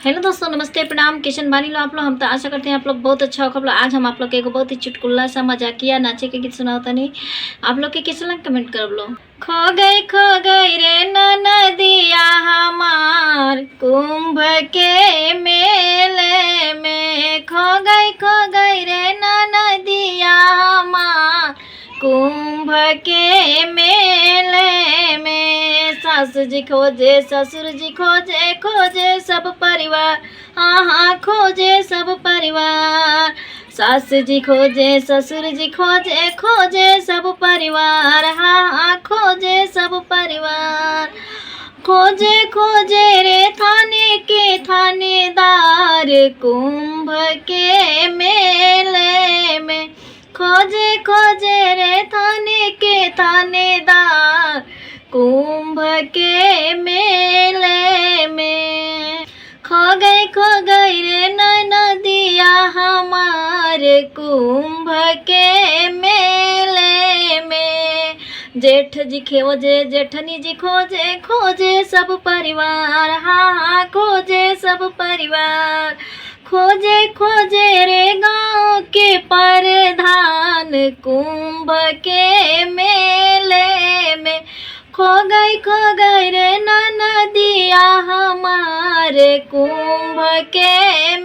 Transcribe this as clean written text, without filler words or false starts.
Hello दोस्तों, नमस्ते, प्रणाम। किशन बानी लो आप लोग। हम तो आशा करते हैं आप लोग बहुत अच्छा हो। आज हम आप लोग के एक बहुत ही चुटकुला सा मजाकिया नाचे के गीत सुनाता नहीं। आप लोग के किस लग कमेंट कर लो। खो गई रे नदिया हमार कुंभ के मेले में। खो गई रे नदिया हमार कुंभ के मेले में। सास जी खोजे, ससुर जी खोजे, खोजे सब परिवार। हाँ हाँ, खोजे सब परिवार। सास जी खोजे, ससुर जी खोजे, खोजे सब परिवार। हाँ हाँ, खोजे सब परिवार। खोजे खोजे रे थाने के थानेदार कुंभ के मेले में। खोजे खोजे रे थाने के थानेदार कुंभ के मेले में। खो गई रे नदिया हमार कुंभ के मेले में। जेठ जी खोजे, जेठनी जी खोजे, खोजे सब परिवार। हाँ हाँ, खोजे सब परिवार। खोजे खोजे रे गाँव के प्रधान कुंभ के मेले में। खो गई रे नदिया हमारे कुंभ के